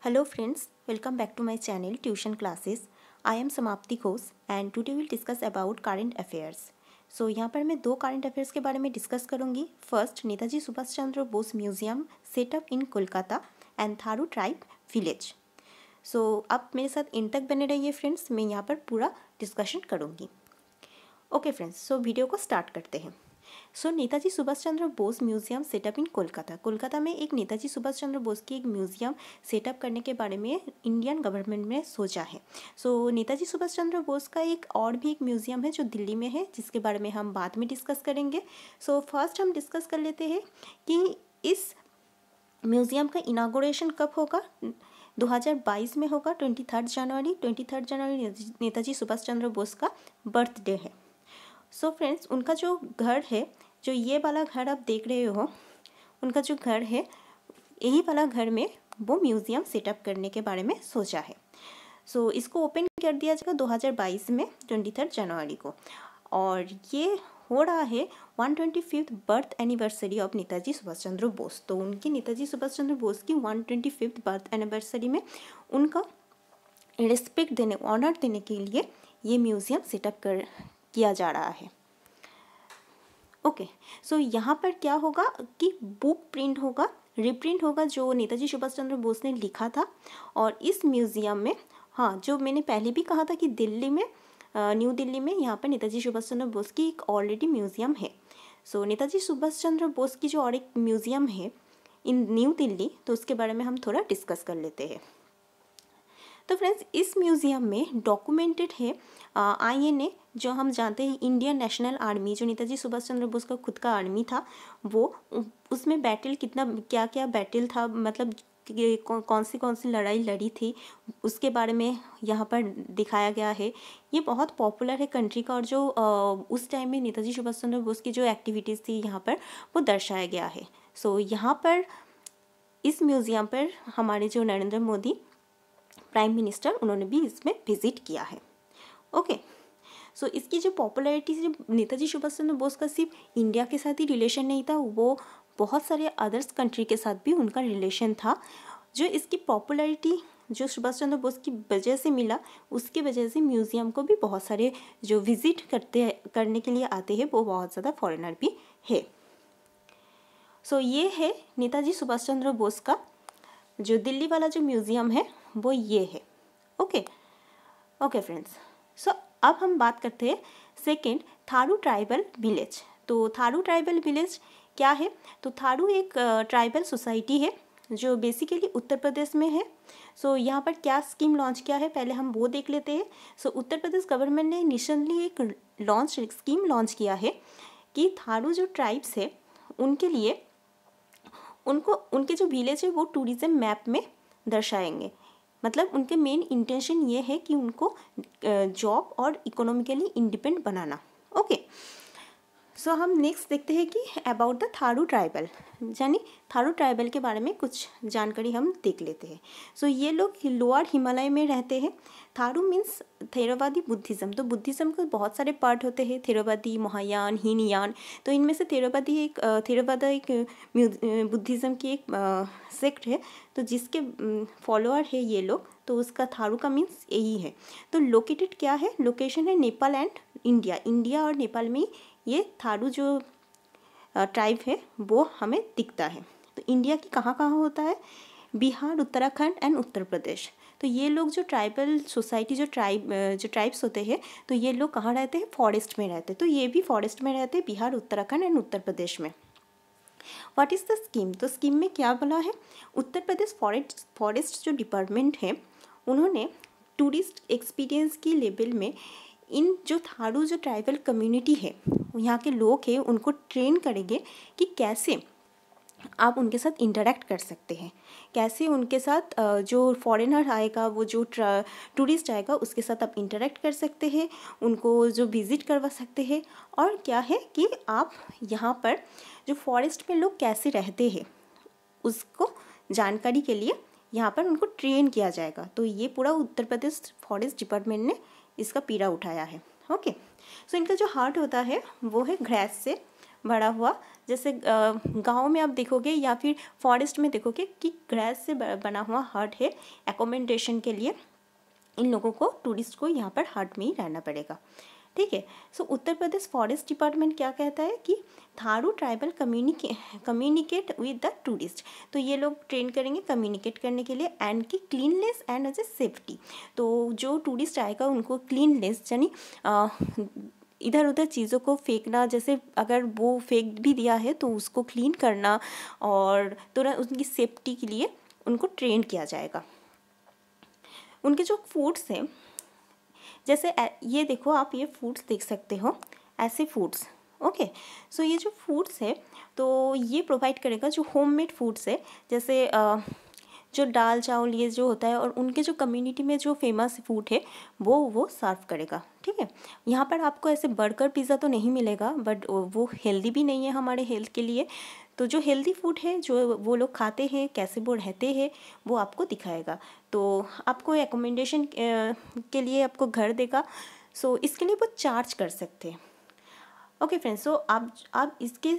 Hello friends, welcome back to my channel Tuition Classes. I am Samapti Ghosh and today we'll discuss about current affairs. So यहाँ पर मैं दो current affairs के बारे में discuss करूँगी. First, Netaji Subhash Chandra Bose museum setup in Kolkata and Tharu tribe village. So आप मेरे साथ इन तक बने रहिए फ्रेंड्स, मैं यहाँ पर पूरा डिस्कशन करूँगी. ओके फ्रेंड्स, सो वीडियो को स्टार्ट करते हैं. सो Netaji Subhash Chandra Bose museum setup in Kolkata. Kolkata में एक नेताजी सुभाष चंद्र बोस की एक म्यूजियम सेटअप करने के बारे में इंडियन गवर्नमेंट ने सोचा है. सो नेताजी सुभाष चंद्र बोस का एक और भी एक म्यूजियम है जो दिल्ली में है, जिसके बारे में हम बाद में डिस्कस करेंगे. सो फर्स्ट हम डिस्कस कर लेते हैं कि इस म्यूजियम का इनागोरेशन कब होगा. 2022 में होगा. 23 जनवरी नेताजी सुभाष चंद्र बोस का बर्थडे है. सो फ्रेंड्स, उनका जो घर है, जो ये वाला घर आप देख रहे हो, उनका जो घर है, यही वाला घर में वो म्यूज़ियम सेटअप करने के बारे में सोचा है. सो इसको ओपन कर दिया जाएगा 2022 में 23 जनवरी को. और ये हो रहा है 125th birth anniversary of Netaji Subhash Chandra Bose. तो उनकी नेताजी सुभाष चंद्र बोस की 125th बर्थ एनिवर्सरी में उनका रिस्पेक्ट देने, ऑनर देने के लिए ये म्यूज़ियम सेटअप किया जा रहा है. ओके, सो यहाँ पर क्या होगा कि बुक प्रिंट होगा, रिप्रिंट होगा जो नेताजी सुभाष चंद्र बोस ने लिखा था. और इस म्यूज़ियम में, हाँ, जो मैंने पहले भी कहा था कि दिल्ली में, न्यू दिल्ली में यहाँ पर नेताजी सुभाष चंद्र बोस की एक ऑलरेडी म्यूज़ियम है. सो नेताजी सुभाष चंद्र बोस की जो और एक म्यूज़ियम है इन न्यू दिल्ली, तो उसके बारे में हम थोड़ा डिस्कस कर लेते हैं. तो फ्रेंड्स, इस म्यूज़ियम में डॉक्यूमेंटेड है INA, जो हम जानते हैं इंडियन नेशनल आर्मी, जो नेताजी सुभाष चंद्र बोस का खुद का आर्मी था, वो उसमें बैटल कितना क्या क्या बैटल था, मतलब कौन सी लड़ाई लड़ी थी, उसके बारे में यहाँ पर दिखाया गया है. ये बहुत पॉपुलर है कंट्री का, और जो उस टाइम में नेताजी सुभाष चंद्र बोस की जो एक्टिविटीज़ थी यहाँ पर वो दर्शाया गया है. सो यहाँ पर इस म्यूज़ियम पर हमारे जो नरेंद्र मोदी प्राइम मिनिस्टर, उन्होंने भी इसमें विजिट किया है. ओके, सो इसकी जो पॉपुलैरिटी, जो नेताजी सुभाष चंद्र बोस का सिर्फ इंडिया के साथ ही रिलेशन नहीं था, वो बहुत सारे अदर्स कंट्री के साथ भी उनका रिलेशन था. जो इसकी पॉपुलैरिटी जो सुभाष चंद्र बोस की वजह से मिला, उसकी वजह से म्यूज़ियम को भी बहुत सारे जो विजिट करने के लिए आते हैं, वो बहुत ज़्यादा फॉरेनर भी है. सो ये है नेताजी सुभाष चंद्र बोस का जो दिल्ली वाला जो म्यूज़ियम है, वो ये है. ओके फ्रेंड्स, सो अब हम बात करते हैं सेकेंड, थारू ट्राइबल विलेज. तो थारू ट्राइबल विलेज क्या है? तो थारू एक ट्राइबल सोसाइटी है जो बेसिकली उत्तर प्रदेश में है. सो यहाँ पर क्या स्कीम लॉन्च किया है, पहले हम वो देख लेते हैं. सो उत्तर प्रदेश गवर्नमेंट ने रिसेंटली एक स्कीम लॉन्च किया है कि थारू जो ट्राइब्स है उनके लिए, उनको उनके जो विलेज है वो टूरिज़्म मैप में दर्शाएंगे. मतलब उनके मेन इंटेंशन ये है कि उनको जॉब और इकोनॉमिकली इंडिपेंडेंट बनाना. ओके, सो हम नेक्स्ट देखते हैं कि अबाउट द थारू ट्राइबल, यानी थारू ट्राइबल के बारे में कुछ जानकारी हम देख लेते हैं. सो ये लोग लोअर हिमालय में रहते हैं. Tharu means Theravadi Buddhism. तो बुद्धिज़्म के बहुत सारे पार्ट होते हैं, थेरवादी, महायान, हीनयान. तो इनमें से थेरवादा एक बुद्धिज़्म की एक सेक्ट है, तो जिसके फॉलोअर है ये लोग. तो उसका थारू का मीन्स यही है. तो लोकेटेड क्या है, लोकेशन है नेपाल एंड इंडिया और नेपाल में ये थारू जो ट्राइब है वो हमें दिखता है. तो इंडिया की कहाँ कहाँ होता है? बिहार, उत्तराखंड एंड उत्तर प्रदेश. तो ये लोग जो ट्राइबल सोसाइटी, जो ट्राइब्स होते हैं, तो ये लोग कहाँ रहते हैं? फॉरेस्ट में रहते हैं. तो ये भी फॉरेस्ट में रहते हैं, बिहार, उत्तराखंड एंड उत्तर प्रदेश में. What is the scheme? तो स्कीम में क्या बोला है? उत्तर प्रदेश फॉरेस्ट जो डिपार्टमेंट है, उन्होंने टूरिस्ट एक्सपीरियंस की लेवल में इन जो थारू जो ट्राइबल कम्युनिटी है, यहाँ के लोग हैं, उनको ट्रेन करेंगे कि कैसे आप उनके साथ इंटरेक्ट कर सकते हैं, कैसे उनके साथ जो फॉरेनर आएगा, वो जो टूरिस्ट आएगा, उसके साथ आप इंटरेक्ट कर सकते हैं, उनको जो विज़िट करवा सकते हैं. और क्या है कि आप यहाँ पर जो फॉरेस्ट में लोग कैसे रहते हैं, उसको जानकारी के लिए यहाँ पर उनको ट्रेन किया जाएगा. तो ये पूरा उत्तर प्रदेश फॉरेस्ट डिपार्टमेंट ने इसका पीड़ा उठाया है. ओके, सो इनका जो हार्ट होता है वो है ग्रास से बड़ा हुआ, जैसे गांव में आप देखोगे या फिर फॉरेस्ट में देखोगे कि ग्रास से बना हुआ हट है। एकोमोडेशन के लिए इन लोगों को, टूरिस्ट को यहाँ पर हट में ही रहना पड़ेगा, ठीक है। सो उत्तर प्रदेश फॉरेस्ट डिपार्टमेंट क्या कहता है कि Tharu tribal communicate with the tourist, तो ये लोग ट्रेन करेंगे कम्युनिकेट करने के लिए, एंड की cleanness and as a safety, तो जो टूरिस्ट आएगा उनको क्लीननेस यानी इधर उधर चीज़ों को फेंकना, जैसे अगर वो फेंक भी दिया है तो उसको क्लीन करना, और तुरंत उनकी सेफ्टी के लिए उनको ट्रेन किया जाएगा। उनके जो फूड्स हैं, जैसे ये देखो आप, ये फूड्स देख सकते हो, ऐसे फूड्स, ओके। सो ये जो फूड्स है तो ये प्रोवाइड करेगा, जो होममेड फूड्स है, जैसे जो दाल चावल ये जो होता है, और उनके जो कम्युनिटी में जो फेमस फूड है वो सर्व करेगा, ठीक है। यहाँ पर आपको ऐसे बर्गर पिज़्ज़ा तो नहीं मिलेगा, बट वो हेल्दी भी नहीं है हमारे हेल्थ के लिए, तो जो हेल्दी फूड है जो वो लोग खाते हैं, कैसे वो रहते हैं, वो आपको दिखाएगा। तो आपको एकोमोडेशन के लिए आपको घर देगा, सो इसके लिए वो चार्ज कर सकते हैं, ओके फ्रेंड्स। सो आप इसके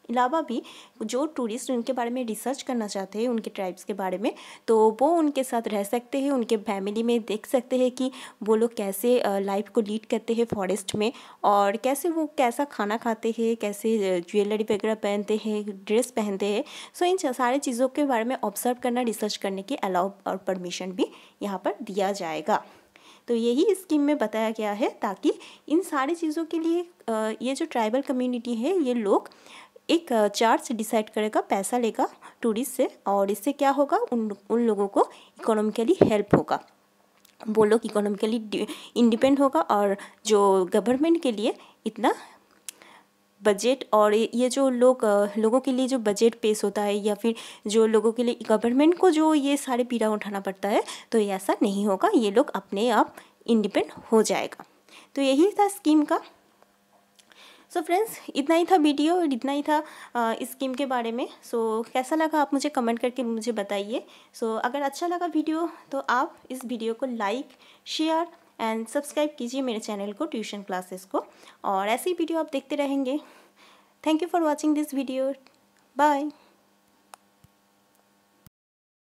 अलावा भी जो टूरिस्ट उनके बारे में रिसर्च करना चाहते हैं, उनके ट्राइब्स के बारे में, तो वो उनके साथ रह सकते हैं, उनके फैमिली में देख सकते हैं कि वो लोग कैसे लाइफ को लीड करते हैं फॉरेस्ट में, और कैसे वो कैसा खाना खाते हैं, कैसे ज्वेलरी वगैरह पहनते हैं, ड्रेस पहनते हैं। सो इन सारे चीज़ों के बारे में ऑब्जर्व करना, रिसर्च करने की अलाउ और परमिशन भी यहाँ पर दिया जाएगा। तो यही स्कीम में बताया गया है, ताकि इन सारी चीज़ों के लिए ये जो ट्राइबल कम्युनिटी है, ये लोग एक चार्ज डिसाइड करेगा, पैसा लेगा टूरिस्ट से, और इससे क्या होगा, उन लोगों को इकोनॉमिकली हेल्प होगा, वो लोग इकोनॉमिकली इंडिपेंडेंट होगा, और जो गवर्नमेंट के लिए इतना बजट, और ये जो लोगों के लिए जो बजट पेश होता है, या फिर जो लोगों के लिए गवर्नमेंट को जो ये सारे पीड़ा उठाना पड़ता है, तो ये ऐसा नहीं होगा, ये लोग अपने आप इंडिपेंडेंट हो जाएगा। तो यही था स्कीम का। सो फ्रेंड्स, इतना ही था वीडियो, और इतना ही था इस स्कीम के बारे में। सो कैसा लगा आप मुझे कमेंट करके मुझे बताइए। सो अगर अच्छा लगा वीडियो तो आप इस वीडियो को लाइक, शेयर एंड सब्सक्राइब कीजिए मेरे चैनल को, ट्यूशन क्लासेस को, और ऐसी वीडियो आप देखते रहेंगे। Thank you for watching this video. Bye.